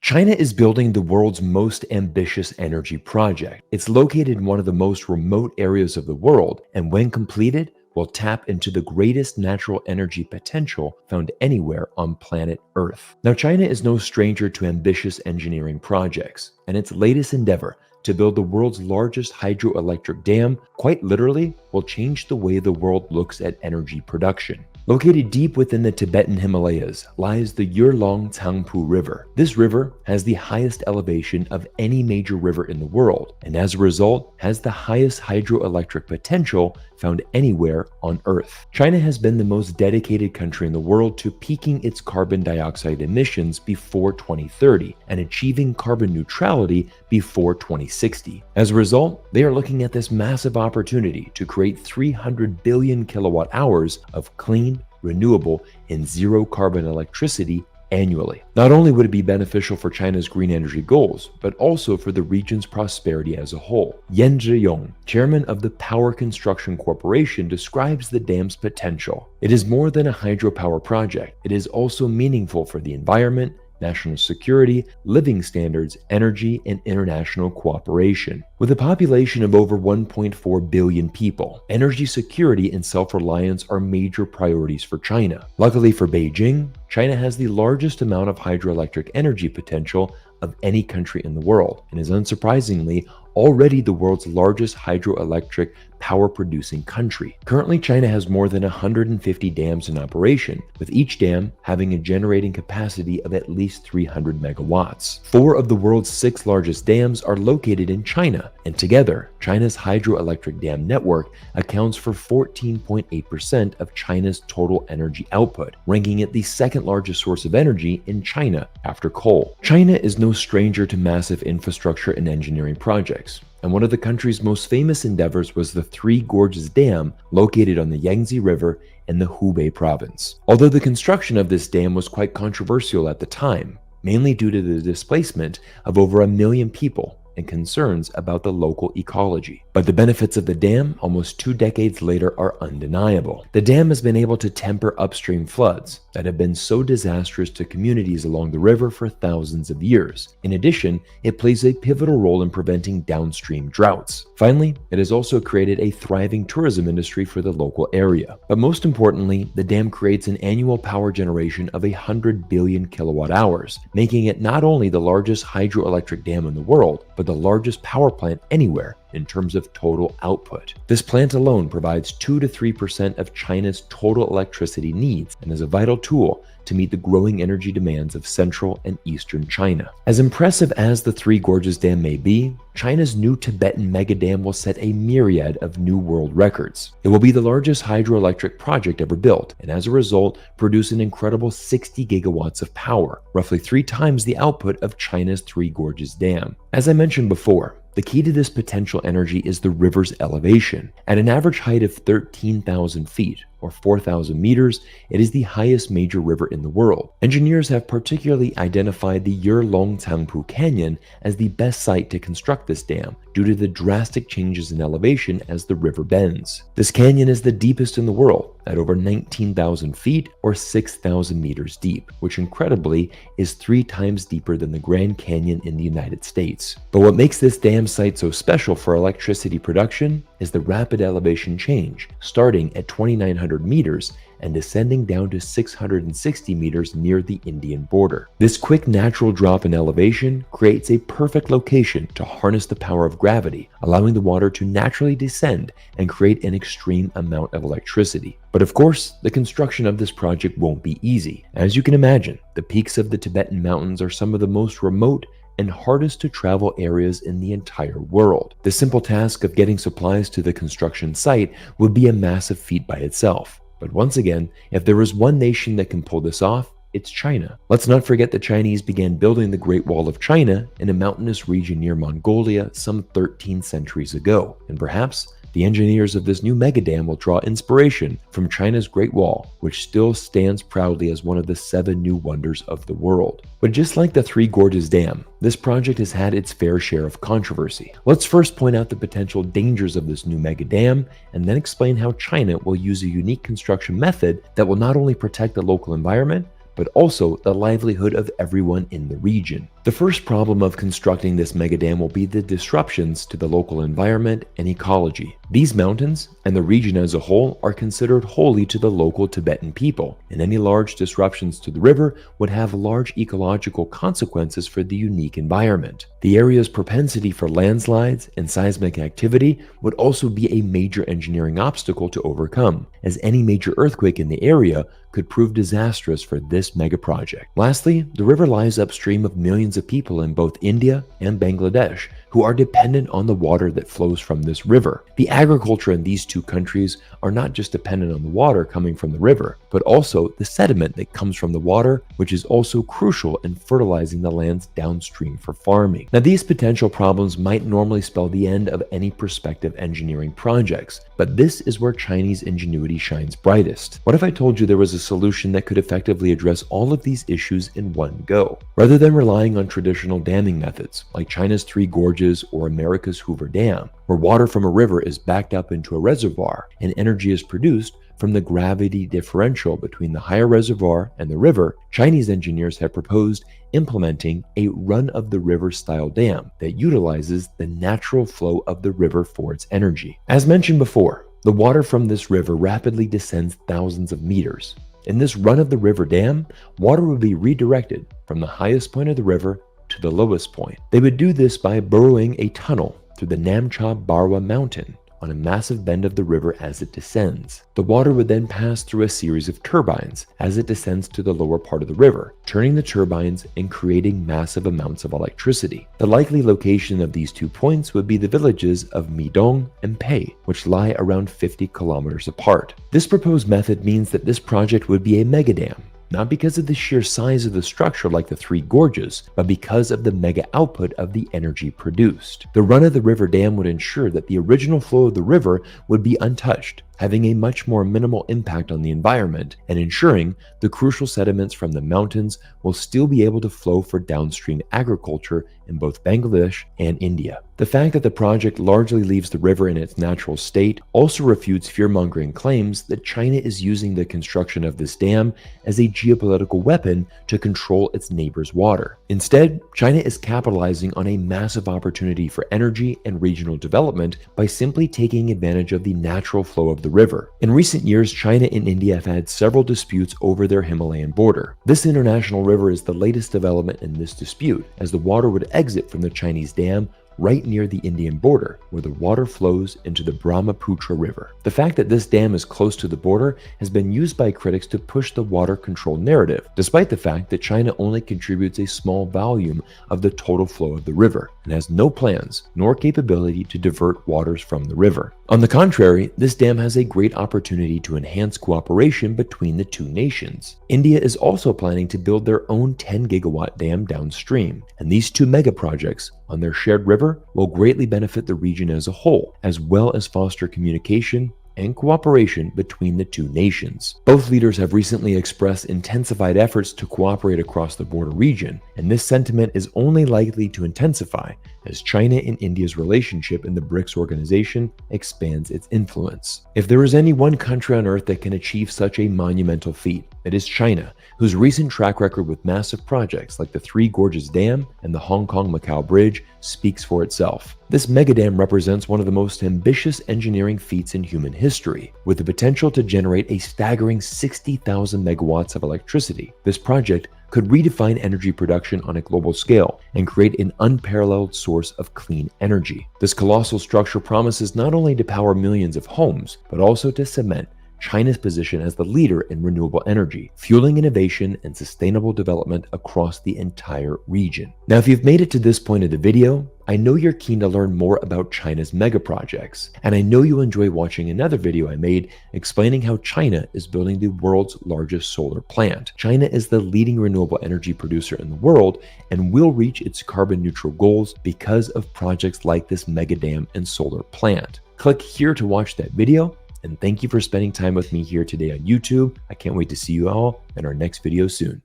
China is building the world's most ambitious energy project. It's located in one of the most remote areas of the world, and when completed, will tap into the greatest natural energy potential found anywhere on planet Earth. Now, China is no stranger to ambitious engineering projects, and its latest endeavor to build the world's largest hydroelectric dam quite literally will change the way the world looks at energy production. Located deep within the Tibetan Himalayas lies the year-long Tangpu River. This river has the highest elevation of any major river in the world, and as a result has the highest hydroelectric potential found anywhere on Earth. China has been the most dedicated country in the world to peaking its carbon dioxide emissions before 2030 and achieving carbon neutrality before 2060. As a result, they are looking at this massive opportunity to create 300 billion kilowatt hours of clean, renewable, and zero carbon electricity annually. Not only would it be beneficial for China's green energy goals, but also for the region's prosperity as a whole. Yan Zhiyong, chairman of the Power Construction Corporation, describes the dam's potential. It is more than a hydropower project. It is also meaningful for the environment, national security, living standards, energy, and international cooperation. With a population of over 1.4 billion people, energy security and self-reliance are major priorities for China. Luckily for Beijing, China has the largest amount of hydroelectric energy potential of any country in the world, and is unsurprisingly already the world's largest hydroelectric power-producing country. Currently, China has more than 150 dams in operation, with each dam having a generating capacity of at least 300 megawatts. 4 of the world's 6 largest dams are located in China, and together, China's hydroelectric dam network accounts for 14.8% of China's total energy output, ranking it the second largest source of energy in China after coal. China is no stranger to massive infrastructure and engineering projects, and one of the country's most famous endeavors was the Three Gorges Dam located on the Yangtze River in the Hubei province. Although the construction of this dam was quite controversial at the time, mainly due to the displacement of over 1 million people and concerns about the local ecology. But the benefits of the dam almost 2 decades later are undeniable. The dam has been able to temper upstream floods that have been so disastrous to communities along the river for thousands of years. In addition, it plays a pivotal role in preventing downstream droughts. Finally, it has also created a thriving tourism industry for the local area. But most importantly, the dam creates an annual power generation of 100 billion kilowatt hours, making it not only the largest hydroelectric dam in the world, but the largest power plant anywhere in terms of total output. This plant alone provides 2 to 3% of China's total electricity needs and is a vital tool to meet the growing energy demands of central and eastern China. As impressive as the Three Gorges Dam may be, China's new Tibetan mega dam will set a myriad of new world records. It will be the largest hydroelectric project ever built, and as a result, produce an incredible 60 gigawatts of power, roughly 3 times the output of China's Three Gorges Dam. As I mentioned before, the key to this potential energy is the river's elevation. At an average height of 13,000 feet, or 4,000 meters, it is the highest major river in the world. Engineers have particularly identified the year-long Tangpu Canyon as the best site to construct this dam due to the drastic changes in elevation as the river bends. This canyon is the deepest in the world, at over 19,000 feet or 6,000 meters deep, which incredibly is 3 times deeper than the Grand Canyon in the United States. But what makes this dam site so special for electricity production is the rapid elevation change, starting at 2,900 meters and descending down to 660 meters near the Indian border. This quick natural drop in elevation creates a perfect location to harness the power of gravity, allowing the water to naturally descend and create an extreme amount of electricity. But of course, the construction of this project won't be easy. As you can imagine, the peaks of the Tibetan mountains are some of the most remote and hardest to travel areas in the entire world. The simple task of getting supplies to the construction site would be a massive feat by itself. But once again, if there is one nation that can pull this off, it's China. Let's not forget the Chinese began building the Great Wall of China in a mountainous region near Mongolia some 13 centuries ago, and perhaps the engineers of this new megadam will draw inspiration from China's Great Wall, which still stands proudly as one of the 7 new wonders of the world. But just like the Three Gorges Dam, this project has had its fair share of controversy. Let's first point out the potential dangers of this new megadam, and then explain how China will use a unique construction method that will not only protect the local environment, but also the livelihood of everyone in the region. The first problem of constructing this megadam will be the disruptions to the local environment and ecology. These mountains, and the region as a whole, are considered holy to the local Tibetan people, and any large disruptions to the river would have large ecological consequences for the unique environment. The area's propensity for landslides and seismic activity would also be a major engineering obstacle to overcome, as any major earthquake in the area could prove disastrous for this mega project. Lastly, the river lies upstream of millions of people in both India and Bangladesh who are dependent on the water that flows from this river. The agriculture in these two countries are not just dependent on the water coming from the river, but also the sediment that comes from the water, which is also crucial in fertilizing the lands downstream for farming. Now, these potential problems might normally spell the end of any prospective engineering projects, but this is where Chinese ingenuity shines brightest. What if I told you there was a solution that could effectively address all of these issues in one go? Rather than relying on traditional damming methods, like China's Three Gorges or America's Hoover Dam, where water from a river is backed up into a reservoir and energy is produced from the gravity differential between the higher reservoir and the river, Chinese engineers have proposed implementing a run-of-the-river style dam that utilizes the natural flow of the river for its energy. As mentioned before, the water from this river rapidly descends thousands of meters. In this run-of-the-river dam, water would be redirected from the highest point of the river to the lowest point. They would do this by burrowing a tunnel through the Namcha Barwa mountain on a massive bend of the river as it descends. The water would then pass through a series of turbines as it descends to the lower part of the river, turning the turbines and creating massive amounts of electricity. The likely location of these 2 points would be the villages of Midong and Pei, which lie around 50 kilometers apart. This proposed method means that this project would be a megadam, not because of the sheer size of the structure like the Three Gorges, but because of the mega output of the energy produced. The run-of-the-river dam would ensure that the original flow of the river would be untouched, having a much more minimal impact on the environment and ensuring the crucial sediments from the mountains will still be able to flow for downstream agriculture in both Bangladesh and India. The fact that the project largely leaves the river in its natural state also refutes fear-mongering claims that China is using the construction of this dam as a geopolitical weapon to control its neighbors' water. Instead, China is capitalizing on a massive opportunity for energy and regional development by simply taking advantage of the natural flow of the river. In recent years, China and India have had several disputes over their Himalayan border. This international river is the latest development in this dispute, as the water would exit from the Chinese dam right near the Indian border, where the water flows into the Brahmaputra River. The fact that this dam is close to the border has been used by critics to push the water control narrative, despite the fact that China only contributes a small volume of the total flow of the river and has no plans nor capability to divert waters from the river. On the contrary, this dam has a great opportunity to enhance cooperation between the two nations. India is also planning to build their own 10-gigawatt dam downstream, and these two mega projects on their shared river will greatly benefit the region as a whole, as well as foster communication and cooperation between the two nations. Both leaders have recently expressed intensified efforts to cooperate across the border region, and this sentiment is only likely to intensify as China and India's relationship in the BRICS organization expands its influence. If there is any one country on earth that can achieve such a monumental feat, it is China, whose recent track record with massive projects like the Three Gorges Dam and the Hong Kong-Macau Bridge speaks for itself. This megadam represents one of the most ambitious engineering feats in human history, with the potential to generate a staggering 60,000 megawatts of electricity. This project could redefine energy production on a global scale and create an unparalleled source of clean energy. This colossal structure promises not only to power millions of homes, but also to cement China's position as the leader in renewable energy, fueling innovation and sustainable development across the entire region. Now, if you've made it to this point of the video, I know you're keen to learn more about China's mega projects, and I know you'll enjoy watching another video I made explaining how China is building the world's largest solar plant. China is the leading renewable energy producer in the world and will reach its carbon neutral goals because of projects like this mega dam and solar plant. Click here to watch that video. And thank you for spending time with me here today on YouTube. I can't wait to see you all in our next video soon.